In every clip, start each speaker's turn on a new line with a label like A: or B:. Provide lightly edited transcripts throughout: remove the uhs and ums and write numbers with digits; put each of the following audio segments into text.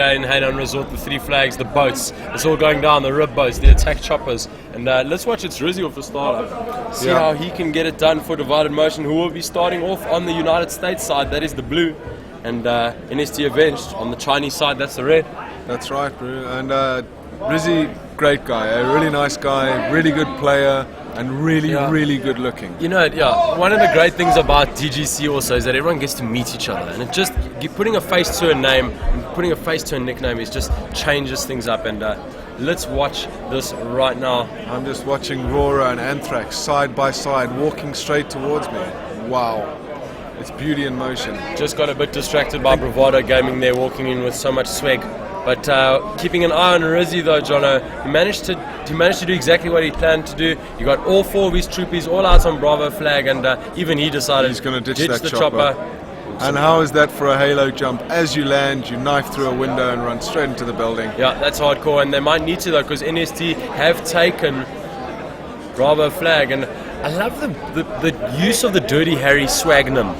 A: in Hainan Resort, the 3 flags, the boats, it's all going down, the rib boats, the attack choppers. And let's watch it's Rizzy off the startup. See how he can get it done for Divided Motion, who will be starting off on the United States side, that is the blue. And NSD Avenged on the Chinese side, that's the red.
B: That's right, bro. And Rizzy, great guy, a really nice guy, really good player, and really good looking.
A: You know, one of the great things about DGC also is that everyone gets to meet each other, and it just putting a face to a name and putting a face to a nickname is just changes things up. And let's watch this right now.
B: I'm just watching Rora and Anthrax side by side walking straight towards me. Wow, it's beauty in motion.
A: Just got a bit distracted by Bravado Gaming there, walking in with so much swag. But keeping an eye on Rizzy though, Jono, he managed to do exactly what he planned to do. He got all 4 of his troopies all out on Bravo flag, and even he decided
B: he's going to
A: ditch
B: that
A: the chopper.
B: And how is that for a halo jump? As you land, you knife through a window and run straight into the building.
A: Yeah, that's hardcore, and they might need to though, because NSD have taken Bravo flag, and I love the use of the Dirty Harry swagnum.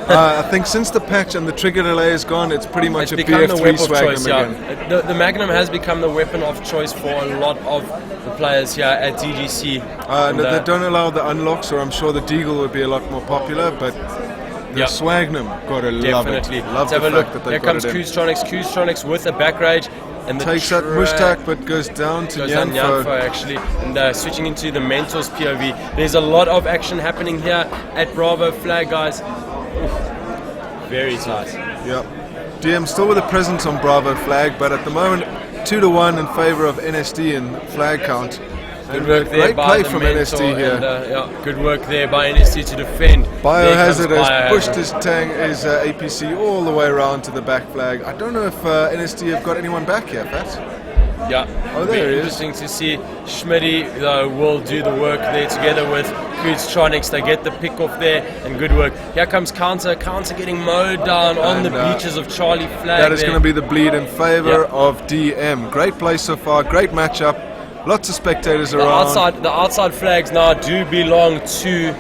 B: I think since the patch and the trigger delay is gone, it's pretty much a BF4 swagnum again.
A: The Magnum has become the weapon of choice for a lot of the players here at DGC.
B: They don't allow the unlocks, or I'm sure the Deagle would be a lot more popular, but the swagnum, gotta love it.
A: Definitely.
B: Love
A: Let's have a look.
B: That
A: Here comes Kuztronics with a back rage. And
B: takes out Mushtak, but goes down to Nyanfo
A: actually, and switching into the Mentor's POV. There's a lot of action happening here at Bravo flag, guys. Oof. Very tight.
B: Yep. DM still with a presence on Bravo flag, but at the moment 2-1 in favour of NSD in flag count.
A: Good work there by
B: play from NSD here.
A: And, good work there by NSD to defend.
B: Biohazard has pushed his APC all the way around to the back flag. I don't know if NSD have got anyone back here, Pat.
A: Yeah,
B: oh, there he is.
A: Interesting to see. Schmitty though will do the work there together with Kuztronics. They get the pick off there, and good work. Here comes Counter getting mowed down on the beaches of Charlie flag.
B: That is going to be the bleed in favour of DM. Great play so far, great matchup. Lots of spectators around.
A: The outside flags now do belong to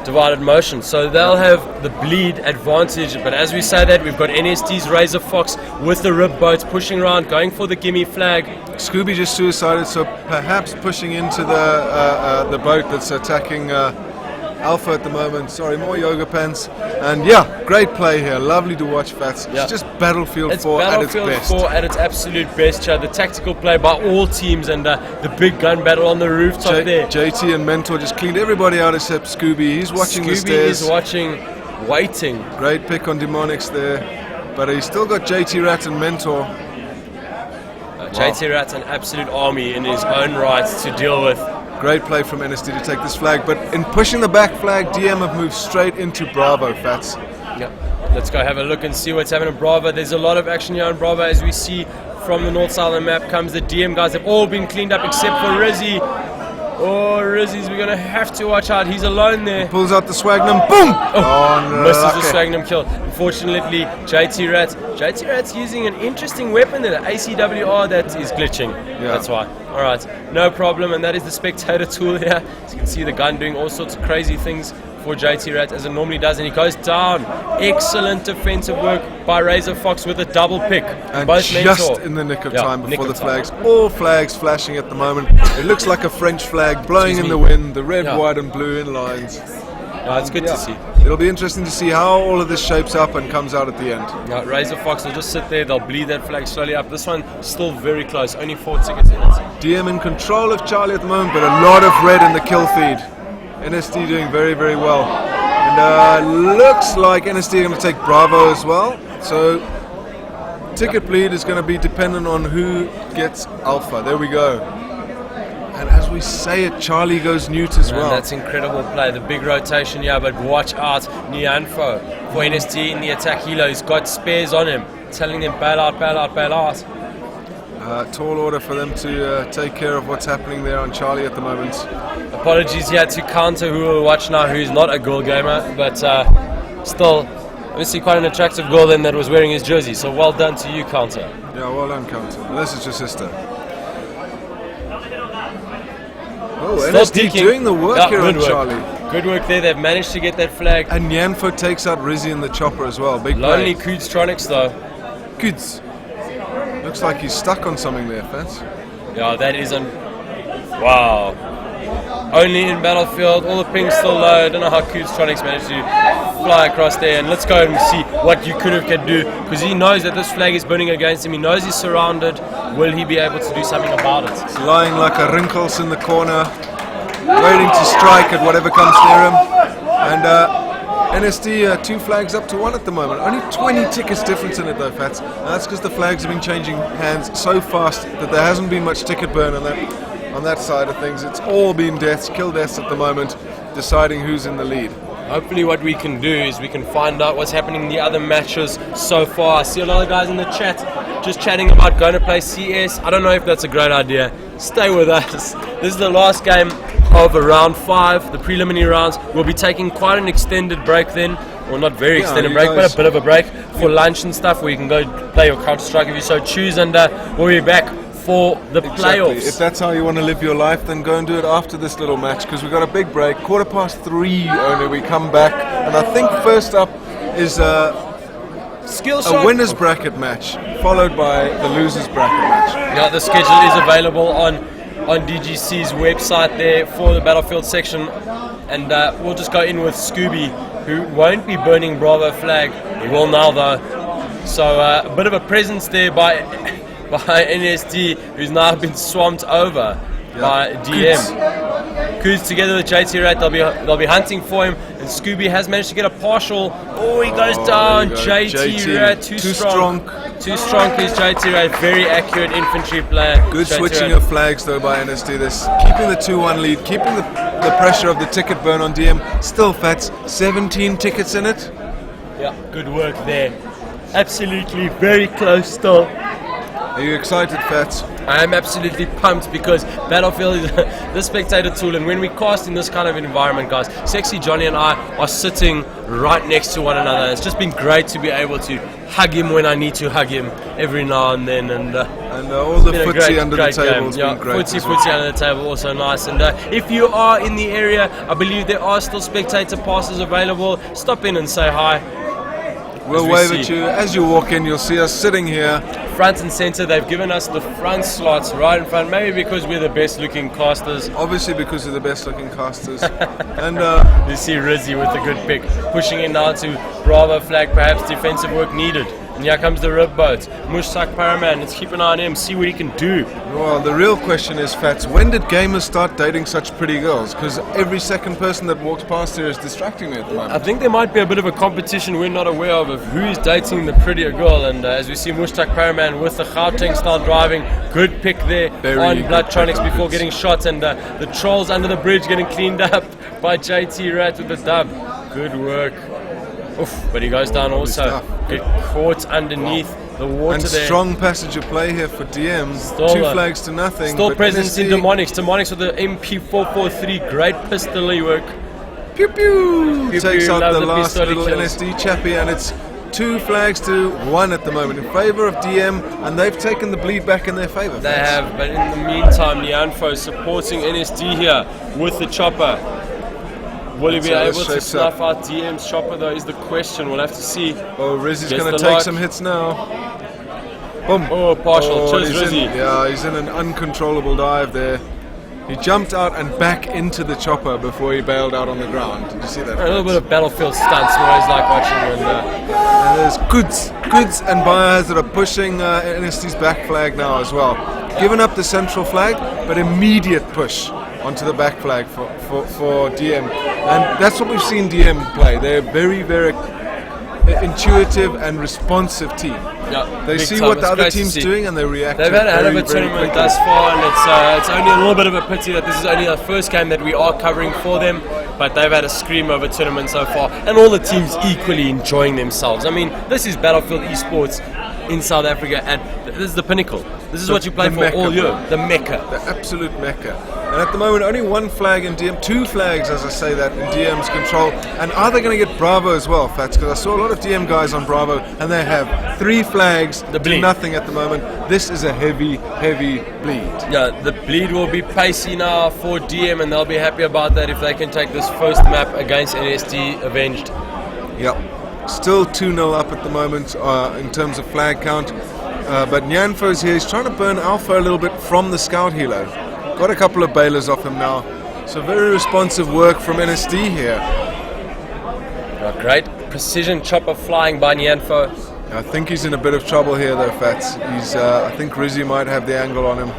A: Divided Motion, so they'll have the bleed advantage. But as we say that, we've got NSD's Razor Fox with the rib boats pushing around, going for the gimme flag.
B: Scooby just suicided, so perhaps pushing into the boat that's attacking Alpha at the moment. Sorry, more yoga pants. And yeah, great play here. Lovely to watch, Fats. It's just Battlefield 4 at its best.
A: Battlefield 4 at its absolute best, Chad. The tactical play by all teams, and the big gun battle on the rooftop there.
B: JT and Mentor just cleaned everybody out except Scooby. He's watching the stairs.
A: Scooby is watching, waiting.
B: Great pick on Demonics there. But he's still got JT Rat and Mentor.
A: JT Rat's an absolute army in his own right to deal with.
B: Great play from NSD to take this flag, but in pushing the back flag, DM have moved straight into Bravo, Fats.
A: Yep. Let's go have a look and see what's happening in Bravo. There's a lot of action here on Bravo, as we see from the north side of the map comes the DM guys. They've all been cleaned up except for Rizzy. Oh, Rizzy's, we're going to have to watch out. He's alone there.
B: He pulls out the swagnum. Boom!
A: Oh, misses the swagnum kill. Unfortunately, JT Rat's using an interesting weapon there, the ACWR that is glitching. Yeah. That's why. Alright, no problem. And that is the spectator tool here. As you can see, the gun doing all sorts of crazy things for JT Rat as it normally does, and he goes down. Excellent defensive work by Razor Fox with a double pick.
B: And both just in the nick of time before the flags. All flags flashing at the moment. It looks like a French flag blowing in the wind, the red, white and blue in lines.
A: No, it's good to see.
B: It'll be interesting to see how all of this shapes up and comes out at the end.
A: Yeah, Razor Fox will just sit there, they'll bleed that flag slowly up. This one still very close, only 4 tickets in it.
B: DM in control of Charlie at the moment, but a lot of red in the kill feed. NSD doing very well. And looks like NSD are going to take Bravo as well. So ticket bleed is going to be dependent on who gets Alpha. There we go. And as we say it, Charlie goes Newt as well.
A: That's incredible play. The big rotation here, but watch out. Nyanfo for NSD in the attack helo. He's got spares on him, telling them bail out.
B: Tall order for them to take care of what's happening there on Charlie at the moment.
A: Apologies here to Counter, who will watch now, who's not a girl gamer, but still, obviously quite an attractive girl then that was wearing his jersey. So well done to you, Counter.
B: Yeah, well done, Counter. This is your sister. Oh, NSD doing the work here on Charlie.
A: Good work there. They've managed to get that flag.
B: And Nyanfo takes out Rizzy in the chopper as well. Big
A: Lonely Kuztronics though.
B: Kuds. Looks like he's stuck on something there, Fats.
A: Yeah, that isn't. Wow. Only in Battlefield, all the ping's still low. I don't know how Shoutcasting managed to fly across there. And let's go and see what Yukurov can do, because he knows that this flag is burning against him. He knows he's surrounded. Will he be able to do something about it?
B: He's lying like a wrinkles in the corner, waiting to strike at whatever comes near him. And NSD 2 flags up to 1 at the moment. Only 20 tickets difference in it though, Fats. And that's because the flags have been changing hands so fast that there hasn't been much ticket burn on that side of things. It's all been deaths, kill deaths at the moment, deciding who's in the lead.
A: Hopefully what we can do is we can find out what's happening in the other matches so far. I see a lot of guys in the chat just chatting about going to play CS. I don't know if that's a great idea. Stay with us. This is the last game of round 5, the preliminary rounds. We'll be taking quite an extended break then. Well, not very extended break, but a bit of a break for lunch and stuff, where you can go play your Counter-Strike if you so choose, and we'll be back for the playoffs.
B: If that's how you want to live your life, then go and do it after this little match, because we've got a big break. 3:15 only, we come back, and I think first up is a winner's bracket match, followed by the loser's bracket match.
A: Yeah, the schedule is available on DGC's website there for the Battlefield section, and we'll just go in with Scooby, who won't be burning Bravo flag. He will now though. So a bit of a presence there by NSD, who's now been swamped over by DM. Kuz together with JT Rat, they'll be hunting for him, and Scooby has managed to get a partial. Oh, he goes down. JT Rat, too strong. Too strong is JT Rat, very accurate infantry player.
B: Good switching of flags though by NSD. This keeping the 2-1 lead, keeping the pressure of the ticket burn on DM. Still, Fats, 17 tickets in it.
A: Yeah, good work there. Absolutely very close still.
B: Are you excited, Fats?
A: I am absolutely pumped, because Battlefield is the spectator tool, and when we cast in this kind of environment, guys, Sexy Johnny and I are sitting right next to one another. It's just been great to be able to hug him when I need to hug him every now and then, and
B: all the footsie under the table has been great.
A: Footsie under the table also nice. And if you are in the area, I believe there are still spectator passes available. Stop in and say hi.
B: We'll wave at you. As you walk in, you'll see us sitting here.
A: Front and center, they've given us the front slots right in front, maybe because we're the best looking casters.
B: Obviously because we're the best looking casters. And
A: you see Rizzy with a good pick, pushing in now to Bravo flag, perhaps defensive work needed. And here comes the rib boat. Mushtak Paraman, let's keep an eye on him, see what he can do.
B: Well, the real question is, Fats, when did gamers start dating such pretty girls? Because every second person that walks past here is distracting me at the moment.
A: I think there might be a bit of a competition we're not aware of who is dating the prettier girl. And as we see Mushtak Paraman with the Gauteng style driving, good pick there on Bloodtronics before getting shot. And the trolls under the bridge getting cleaned up by JT Rat with the dub. Good work. Oof, but he goes down also. Get caught underneath the water
B: and
A: there.
B: Strong passenger play here for DM. Still 2 flags to nothing.
A: Still presence in Demonics. Demonics with the MP443. Great pistol work.
B: Pew pew!
A: Pew
B: Takes
A: pew,
B: out the last
A: little
B: little
A: kills.
B: NSD chappie, and it's 2 flags to 1 at the moment in favour of DM, and they've taken the bleed back in their favour.
A: They have, but in the meantime, Lianfo supporting NSD here with the chopper. Will he be able to snuff out DM's chopper though is the question. We'll have to see.
B: Oh, Rizzy's going to take some hits now. Boom.
A: Oh, partial. Cheers, Rizzy.
B: Yeah, he's in an uncontrollable dive there. He jumped out and back into the chopper before he bailed out on the ground. Did you see that?
A: A little bit of Battlefield stunts. We always like watching.
B: And there's Goods and Biohazard are pushing NSD's back flag now as well. Giving up the central flag, but immediate push onto the back flag for DM. And that's what we've seen DM play. They're very, very intuitive and responsive team.
A: Yeah,
B: they see what the other team's doing and they react.
A: They've had a hell of a tournament thus far, and it's only a little bit of a pity that this is only the first game that we are covering for them. But they've had a scream of a tournament so far, and all the teams equally enjoying themselves. I mean, this is Battlefield esports in South Africa, and this is the pinnacle. This is what you play for all year. The Mecca.
B: The absolute Mecca. And at the moment, only 1 flag in DM, 2 flags, as I say that, in DM's control. And are they going to get Bravo as well, Fats? Because I saw a lot of DM guys on Bravo, and they have 3 flags, do nothing at the moment. This is a heavy, heavy bleed.
A: Yeah, the bleed will be pacey now for DM, and they'll be happy about that if they can take this first map against NSD Avenged.
B: Yep. Still 2-0 up at the moment in terms of flag count. but Nyanfo's here. He's trying to burn Alpha a little bit from the Scout Helo. Got a couple of bailers off him now. So very responsive work from NSD here.
A: A great precision chopper flying by Nyanfo.
B: I think he's in a bit of trouble here though, Fats. I think Rizzy might have the angle on him.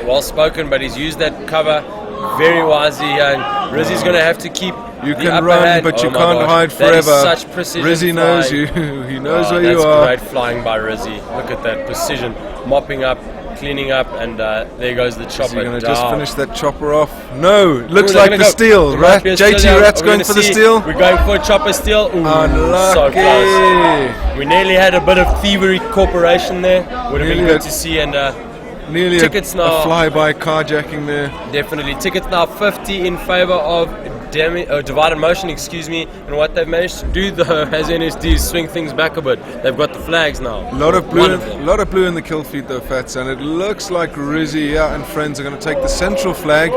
A: Well spoken, but he's used that cover very wisely, and Rizzy's going to have to keep
B: You
A: the
B: can
A: upper
B: run,
A: hand.
B: but you
A: my
B: can't
A: gosh,
B: hide
A: that is
B: forever.
A: such precision
B: Rizzy knows
A: flying.
B: you. He knows where you
A: that's
B: are.
A: great flying by Rizzy. Look at that precision, mopping up, cleaning up, and there goes the chopper.
B: Is he going to
A: down.
B: just finish that chopper off? No, looks
A: Ooh,
B: like
A: they're
B: the
A: gonna
B: steal.
A: It might be a
B: JT
A: steal.
B: Rat's
A: Are we
B: going
A: gonna
B: for the
A: see?
B: steal.
A: We're going for a chopper steal. Ooh,
B: Unlucky.
A: so close. We nearly had a bit of thievery corporation there. Would have been
B: Nearly
A: good to see. And
B: Nearly
A: tickets
B: a
A: now.
B: flyby carjacking there.
A: Definitely. Tickets now 50 in favor of Divided Motion, excuse me. And what they've managed to do though as NSD is swing things back a bit. They've got the flags now.
B: A lot of blue in the kill feed though, Fats, and it looks like Rizzy and friends are going to take the central flag.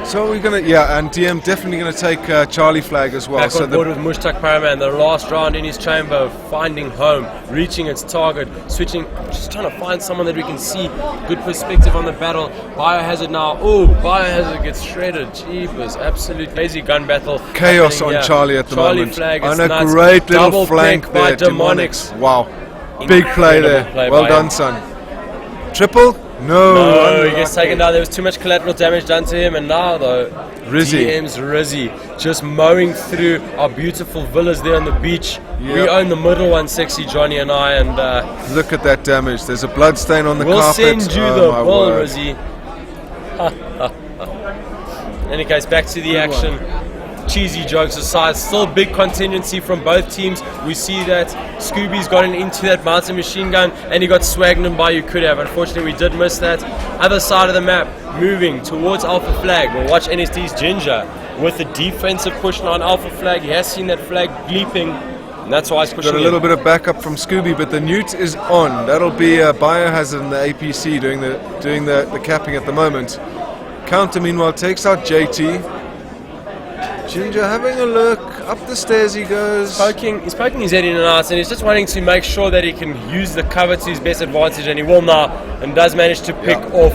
B: So we're going to, and DM definitely going to take Charlie flag as well.
A: Back
B: so
A: on board with Mushtaq Paraman, the last round in his chamber, finding home, reaching its target, switching, just trying to find someone that we can see. Good perspective on the battle. Biohazard now. Oh, Biohazard gets shredded. Jeepers, absolute crazy gun battle.
B: Chaos on Charlie at the moment.
A: Flag,
B: and a
A: nuts.
B: great little
A: Double
B: flank
A: pick by
B: there.
A: Demonics.
B: Wow. Big play there. Well done,
A: him.
B: son. Triple? No.
A: No, he gets taken down. There was too much collateral damage done to him, and now though,
B: Rizzy.
A: DM's Rizzy just mowing through our beautiful villas there on the beach.
B: Yep.
A: We own the middle one, Sexy Johnny and I, and
B: look at that damage. There's a blood stain on the
A: we'll
B: carpet.
A: send you
B: Oh,
A: the
B: my
A: ball,
B: word.
A: Rizzy. In any case, back to the action. Cheesy jokes aside, still big contingency from both teams. We see that Scooby's gotten into that mountain machine gun and he got swagged by You Could Have. Unfortunately, we did miss that. Other side of the map, moving towards Alpha Flag. We'll watch NSD's Ginger with the defensive push on Alpha Flag. He has seen that flag bleeping, and that's why he's pushing
B: Got a little bit of backup from Scooby, but the Newt is on. That'll be Biohazard and the APC doing the capping at the moment. Counter, meanwhile, takes out JT. Ginger having a look. Up the stairs he goes.
A: He's poking his head in and out, and he's just wanting to make sure that he can use the cover to his best advantage, and he will now, and does manage to pick off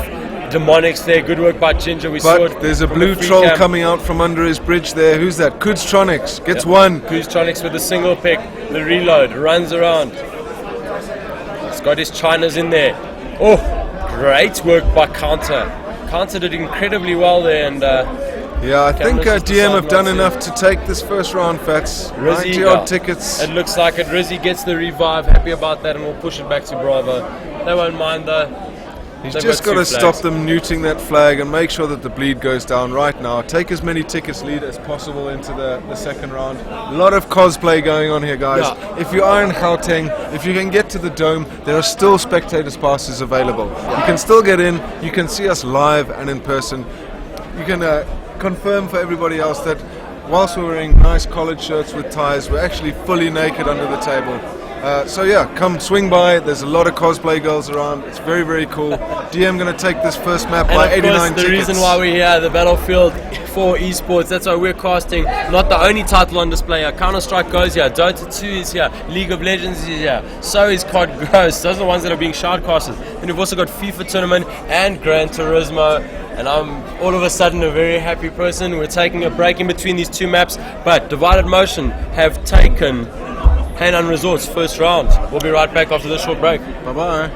A: Demonics there. Good work by Ginger. We saw it.
B: But there's a
A: from
B: blue
A: the free
B: troll
A: cam.
B: coming out from under his bridge there. Who's that? Kudstronics gets one.
A: Kuztronics with a single pick. The reload runs around. He's got his Chinas in there. Oh, great work by Counter. Counter did incredibly well there, and
B: yeah, I think
A: just
B: DM have done
A: sidelines
B: enough to take this first round, Fats.
A: Rizzy,
B: 90 odd tickets.
A: It looks like it. Rizzy gets the revive. Happy about that, and we'll push it back to Bravo. They won't mind though.
B: He's
A: They've
B: just
A: got
B: got
A: two
B: to stop
A: flags.
B: them neuting that flag and make sure that the bleed goes down right now. Take as many tickets lead as possible into the second round. A lot of cosplay going on here, guys.
A: Yeah.
B: If you are in Gauteng, if you can get to the dome, there are still spectators passes available. You can still get in. You can see us live and in person. You can confirm for everybody else that whilst we're wearing nice collared shirts with ties, we're actually fully naked under the table. So yeah, come swing by. There's a lot of cosplay girls around. It's very, very cool. DM going to take this first map by
A: And of
B: 89
A: course, the
B: tickets.
A: reason why we're here, the Battlefield for esports, that's why we're casting. Not the only title on display here. Counter-Strike goes here, Dota 2 is here, League of Legends is here, so is COD Ghost. Those are the ones that are being shoutcasted. Then we've also got FIFA Tournament and Gran Turismo. And I'm all of a sudden a very happy person. We're taking a break in between these two maps, but Divided Motion have taken Hainan Resorts first round. We'll be right back after this short break.
B: Bye-bye.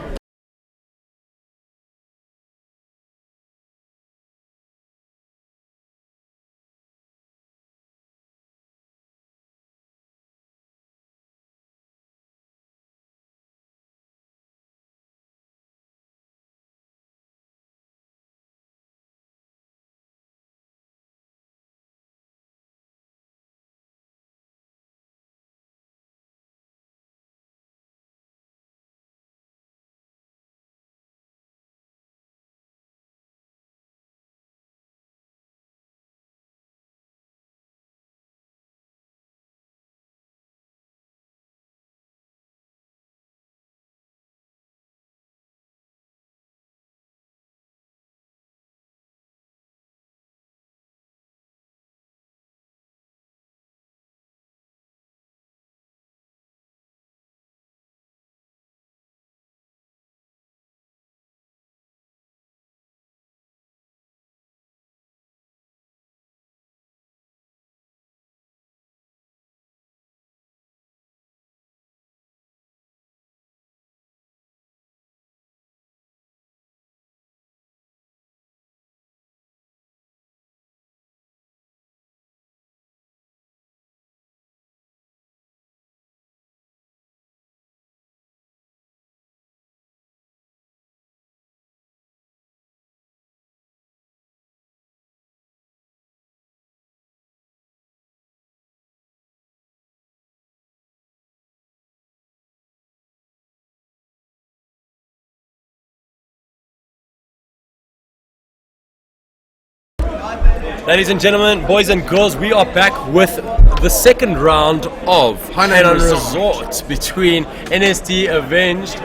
A: Ladies and gentlemen, boys and girls, we are back with the second round of Hainan Resort between NSD Avenged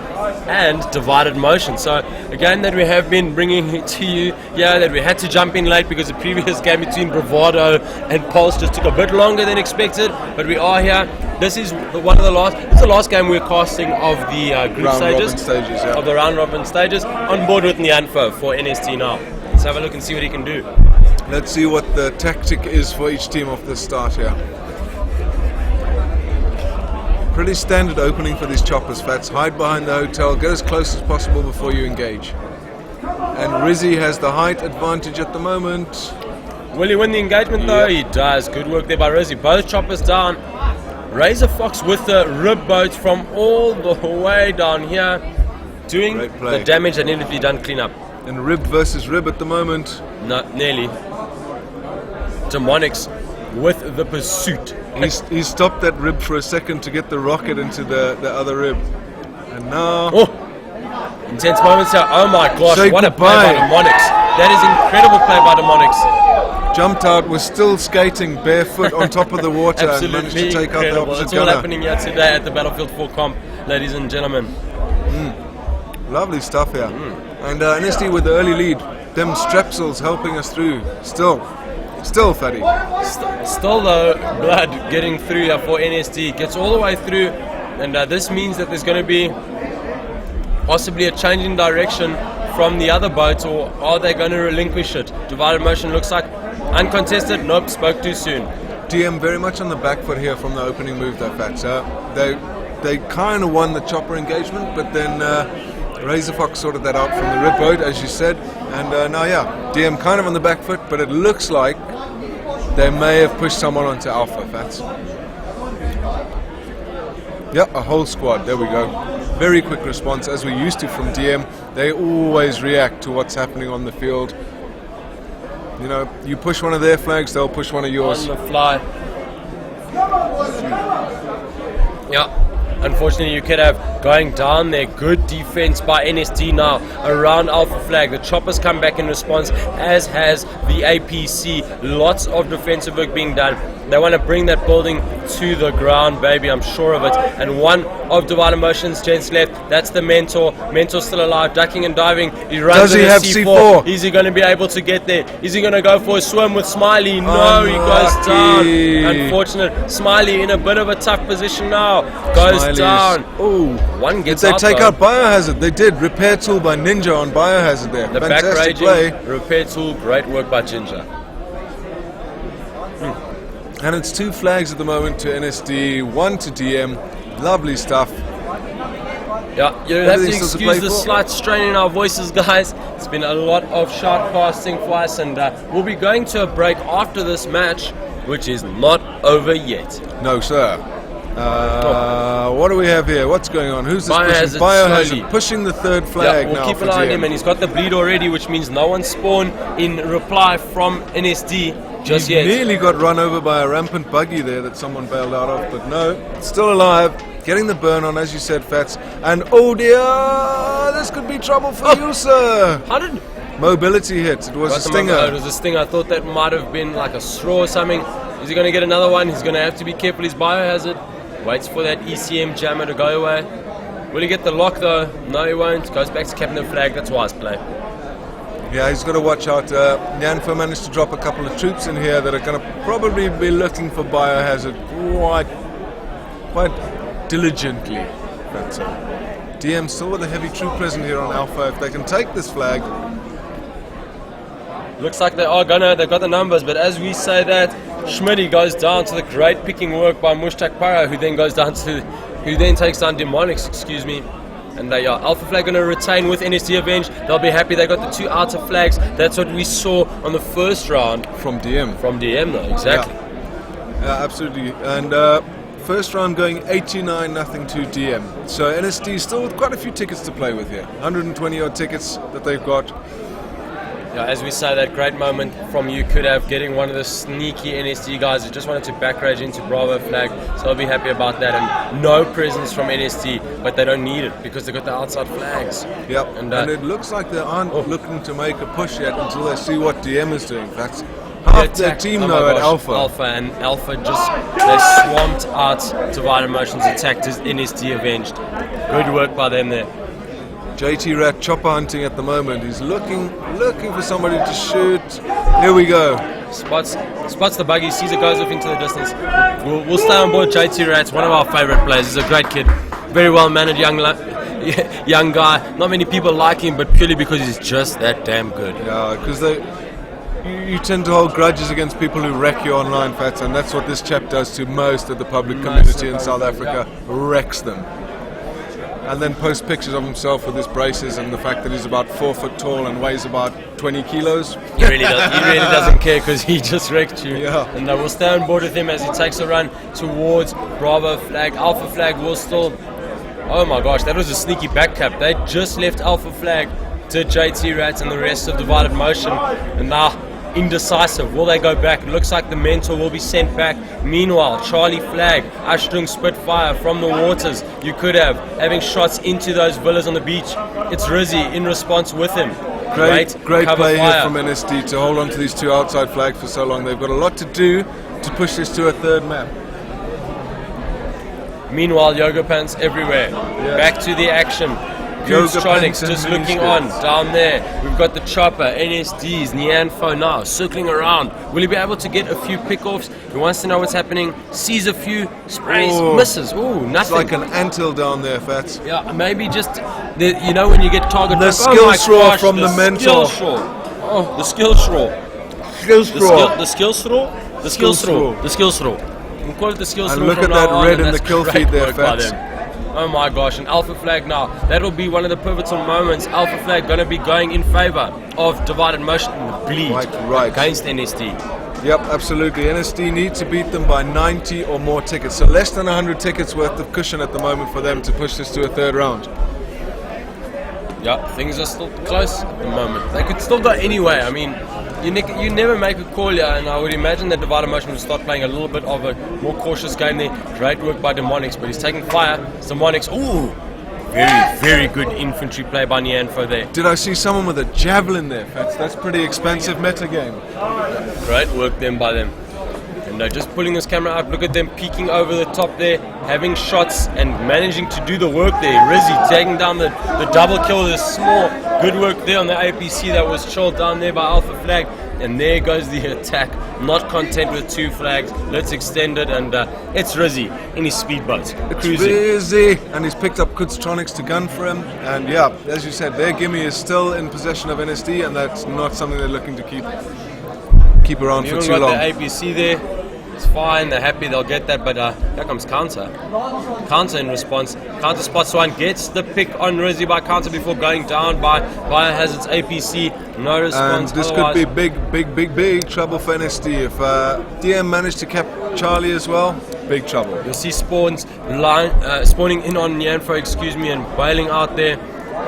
A: and Divided Motion. So a game that we have been bringing to you, that we had to jump in late because the previous game between Bravado and Pulse just took a bit longer than expected, but we are here. This is one of the last. It's the last game we're casting of the group stages, of the round robin stages. On board with Nyanfo for NSD now. Let's have a look and see what he can do.
B: Let's see what the tactic is for each team off the start here. Pretty standard opening for these choppers, Fats. Hide behind the hotel, get as close as possible before you engage. And Rizzy has the height advantage at the moment.
A: Will he win the engagement though? He does. Good work there by Rizzy. Both choppers down. Razor Fox with the rib boat from all the way down here, doing the damage that needed to be done clean up.
B: And rib versus rib at the moment.
A: No, nearly. Demonics with the pursuit.
B: He stopped that rib for a second to get the rocket into the other rib. And now...
A: intense moments here. Oh my gosh,
B: Say
A: what
B: goodbye.
A: A play by Demonics. That is incredible play by Demonics.
B: Jumped out, was still skating barefoot on top of the water and managed to take out the opposite
A: That's all
B: gunner.
A: happening here today at the Battlefield 4 comp, ladies and gentlemen.
B: Lovely stuff here. And NSD with the early lead. Them strepsils helping us through. Still fatty.
A: Still though, blood getting through here for NSD. Gets all the way through, and this means that there's going to be possibly a change in direction from the other boats, or are they going to relinquish it? Divided Motion looks like uncontested. Nope, spoke too soon.
B: DM very much on the back foot here from the opening move, though, Fats. They kind of won the chopper engagement, but then Razor Fox sorted that out from the rib boat, as you said. And now, DM kind of on the back foot, but it looks like they may have pushed someone onto Alpha, Fats. A whole squad. There we go. Very quick response, as we're used to from DM. They always react to what's happening on the field. You know, you push one of their flags, they'll push one of yours.
A: On the fly. Unfortunately, you could have going down there. Good defense by NSD now around Alpha Flag. The choppers come back in response, as has the APC. Lots of defensive work being done. They want to bring that building to the ground, baby. I'm sure of it. And one of Divided Motion's gents left. That's the Mentor. Mentor's still alive, ducking and diving. He runs.
B: Does he have C4?
A: Is he going to be able to get there? Is he going to go for a swim with Smiley? No, he goes down. Unfortunate. Smiley in a bit of a tough position now. Goes down.
B: Oh,
A: one gets
B: out. Did they take out
A: though.
B: Biohazard? They did. Repair tool by Ninja on Biohazard there.
A: The
B: fantastic
A: back
B: play.
A: Repair tool, great work by Ginger.
B: And it's 2 flags at the moment to NSD, 1 to DM. Lovely stuff.
A: You have to excuse the slight strain in our voices, guys. It's been a lot of shoutcasting for us, and we'll be going to a break after this match, which is not over yet.
B: No, sir. What do we have here? What's going on? Who's this pushing? Biohazard pushing the third flag now.
A: We'll keep an eye on him, and he's got the bleed already, which means no one spawned in reply from NSD just yet.
B: Nearly got run over by a rampant buggy there that someone bailed out of, but no, still alive. Getting the burn on, as you said, Fats. And oh dear, this could be trouble for you, sir.
A: How did
B: mobility hit? It was a stinger.
A: It was a stinger. I thought that might have been like a straw or something. Is he going to get another one? He's going to have to be careful. His Biohazard waits for that ECM jammer to go away. Will he get the lock though? No, he won't. Goes back to capping the flag. That's wise play.
B: Yeah, he's got to watch out. Nyanfo managed to drop a couple of troops in here that are going to probably be looking for Biohazard quite diligently. But DM still with a heavy troop present here on Alpha. If they can take this flag,
A: looks like they are gonna. They've got the numbers, but as we say that, Schmitty goes down to the great picking work by Mushtaq Para, who then takes down Demonics. Excuse me. And they are Alpha Flag going to retain with NSD Avenged. They'll be happy. They got the 2 outer flags. That's what we saw on the first round
B: from DM.
A: From DM, though, exactly.
B: Yeah, absolutely. And first round going 89-0 to DM. So NSD still with quite a few tickets to play with here. 120 odd tickets that they've got.
A: Yeah, as we say, that great moment from you could have getting one of the sneaky NSD guys who just wanted to back rage into Bravo flag, so I'll be happy about that. And no presence from NSD, but they don't need it because they got the outside flags.
B: Yep, and it looks like they aren't looking to make a push yet until they see what DM is doing. That's how tough their team though at Alpha.
A: And Alpha they swamped out Divided Motion's attack to NSD Avenged. Good work by them there.
B: JT Rat chopper hunting at the moment. He's looking for somebody to shoot. Here we go.
A: Spots the buggy, sees it goes off into the distance. We'll stay on board JT Rat, one of our favorite players. He's a great kid, very well mannered young guy. Not many people like him, but purely because he's just that damn good.
B: Yeah, because you tend to hold grudges against people who wreck you online, Fats, and that's what this chap does to most of the public community in South Africa. Yeah. Wrecks them. And then post pictures of himself with his braces and the fact that he's about 4 foot tall and weighs about 20 kilos.
A: He really doesn't care because he just wrecked you.
B: Yeah.
A: And we'll stay on board with him as he takes a run towards Bravo flag. Alpha flag will still... Oh my gosh, that was a sneaky back cap. They just left Alpha flag to JT Rat and the rest of Divided Motion. And now indecisive. Will they go back? It looks like the mentor will be sent back. Meanwhile, Charlie Flag ushering Spitfire from the waters. You could have having shots into those villas on the beach. It's Rizzy in response with him.
B: Great play here from NSD to hold on to these two outside flags for so long. They've got a lot to do to push this to a third map.
A: Meanwhile, Yoga Pants everywhere. Yeah. Back to the action. Shoutcasting just looking on down there. We've got the chopper, NSDs, Nianfo now circling around. Will he be able to get a few pick-offs? He wants to know what's happening. Sees a few sprays, misses. Ooh, nothing.
B: It's like an anthill down there, Fats.
A: Yeah, maybe just you know when you get target.
B: The skill straw from the mentor.
A: Oh, the skill straw. The skill straw. We'll call it the skill straw.
B: And look at that red in the kill feed there, Fats.
A: Oh my gosh, an Alpha flag now. That'll be one of the pivotal moments. Alpha flag going to be going in favor of Divided Motion in the bleed against NSD.
B: Yep, absolutely. NSD need to beat them by 90 or more tickets. So less than 100 tickets worth of cushion at the moment for them to push this to a third round.
A: Yep, things are still close at the moment. They could still go anyway. I mean, you never make a call here, and I would imagine that Divided Motion will start playing a little bit of a more cautious game there. Great work by Demonics, but he's taking fire. Demonics, ooh, very good infantry play by Nianfo there.
B: Did I see someone with a javelin there, Fats? That's pretty expensive meta game.
A: Great work then by them. And they're just pulling this camera up. Look at them peeking over the top there, having shots and managing to do the work there. Rizzy taking down the double kill with a small good work there on the APC that was chilled down there by Alpha Flag. And there goes the attack. Not content with 2 flags. Let's extend it, and it's Rizzy in his speedboat.
B: It's Rizzy, and he's picked up Kudstronics to gun for him. And yeah, as you said, their gimme is still in possession of NSD, and that's not something they're looking to keep around for too long.
A: The APC there. It's fine, they're happy, they'll get that, but here comes Counter. Counter in response. Counter spots one, gets the pick on Rizzy by Counter before going down by Biohazard's APC. No response.
B: And this could be big trouble for NSD. If DM managed to cap Charlie as well, big trouble.
A: You'll see spawning in on Nianfo, and bailing out there.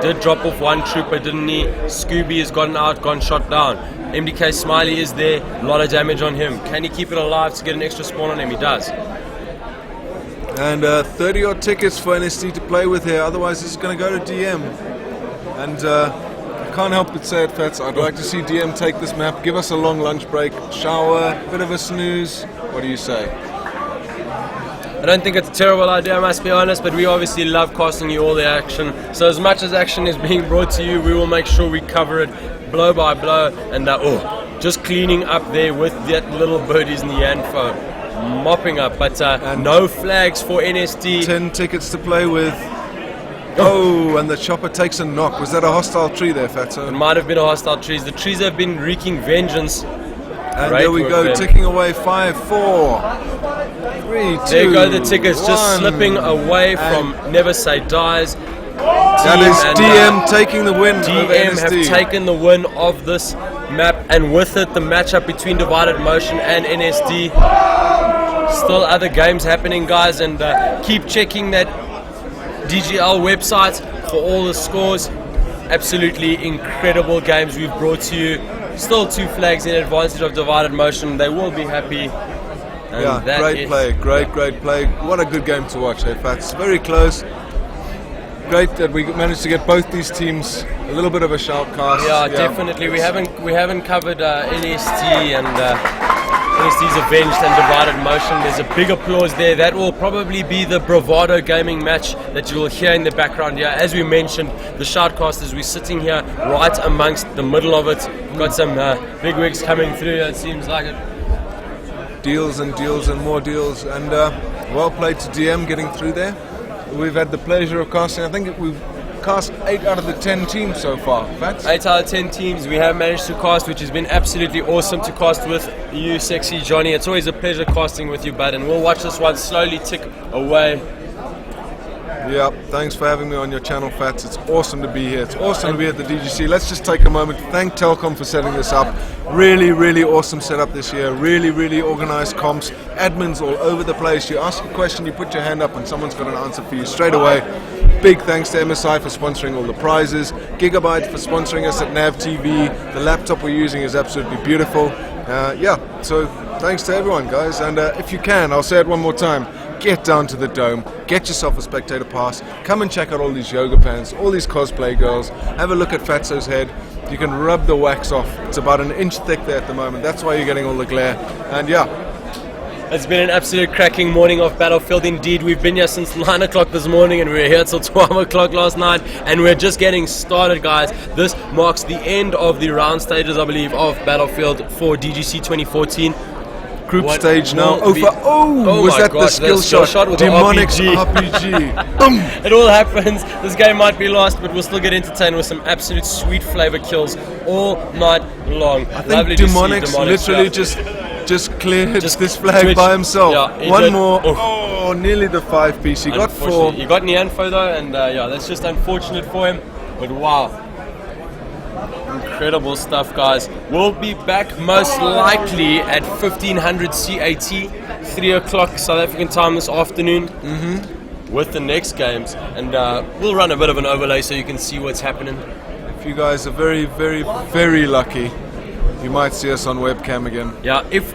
A: Did drop off one trooper, didn't he? Scooby has gone shot down. MDK Smiley is there, a lot of damage on him. Can he keep it alive to get an extra spawn on him? He does.
B: And 30 odd tickets for NSD to play with here, otherwise this is going to go to DM. And I can't help but say it, Fats, I'd like to see DM take this map, give us a long lunch break, shower, bit of a snooze. What do you say?
A: I don't think it's a terrible idea, I must be honest, but we obviously love casting you all the action. So as much as action is being brought to you, we will make sure we cover it blow by blow. And just cleaning up there with that little birdie's Nianfo. Mopping up, but no flags for NSD.
B: 10 tickets to play with. Oh, and the chopper takes a knock. Was that a hostile tree there, Fatso?
A: It might have been a hostile tree. The trees have been wreaking vengeance.
B: And there we go, ticking away 5, 4, 3, 2,
A: there go the tickets,
B: 1.
A: just slipping away from Never Say Dies.
B: That is DM taking the win.
A: DM have taken the win of this map, and with it the matchup between Divided Motion and NSD. Still other games happening, guys, and keep checking that DGL website for all the scores. Absolutely incredible games we've brought to you. Still 2 flags in advantage of Divided Motion. They will be happy. And
B: yeah, great play. Great play. What a good game to watch, hey, Fats. Very close. Great that we managed to get both these teams a little bit of a shoutcast.
A: Yeah, definitely. We haven't covered NSD and NSD's Avenged and Divided Motion. There's a big applause there. That will probably be the Bravado Gaming match that you will hear in the background here. As we mentioned, the Shoutcasters, we're sitting here right amongst the middle of it. Got some big wigs coming through, it seems like it.
B: Deals and deals and more deals, and well played to DM getting through there. We've had the pleasure of casting, I think we've cast 8 out of the 10 teams so far. Fats?
A: 8 out of 10 teams we have managed to cast, which has been absolutely awesome to cast with you, Sexy Johnny. It's always a pleasure casting with you, bud, and we'll watch this one slowly tick away.
B: Yeah, thanks for having me on your channel, Fats. It's awesome to be here. It's awesome to be at the DGC. Let's just take a moment to thank Telkom for setting this up. Really, really awesome setup this year. Really, really organized comps. Admins all over the place. You ask a question, you put your hand up, and someone's got an answer for you straight away. Big thanks to MSI for sponsoring all the prizes. Gigabyte for sponsoring us at NAV TV. The laptop we're using is absolutely beautiful. Yeah, so thanks to everyone, guys. And if you can, I'll say it one more time. Get down to the Dome, get yourself a spectator pass, come and check out all these yoga pants, all these cosplay girls, have a look at Fatso's head. You can rub the wax off. It's about an inch thick there at the moment. That's why you're getting all the glare. And yeah.
A: It's been an absolute cracking morning of Battlefield indeed. We've been here since 9 o'clock this morning and we were here till 12 o'clock last night, and we're just getting started, guys. This marks the end of the round stages, I believe, of Battlefield for DGC 2014.
B: Group stage now. Was that
A: gosh,
B: the skill shot?
A: With
B: Demonic
A: the
B: RPG. Boom!
A: It all happens. This game might be lost, but we'll still get entertained with some absolute sweet flavor kills all night long.
B: I think Demonic's literally just cleared this flag by himself.
A: Yeah,
B: one more. Oh, nearly the 5-piece. He got 4.
A: He got Nianfo though, and yeah, that's just unfortunate for him. But wow. Incredible stuff, guys. We'll be back most likely at 1500 CAT, 3 o'clock South African time this afternoon, with the next games, and we'll run a bit of an overlay so you can see what's happening.
B: If you guys are very, very, very lucky, you might see us on webcam again.
A: Yeah, if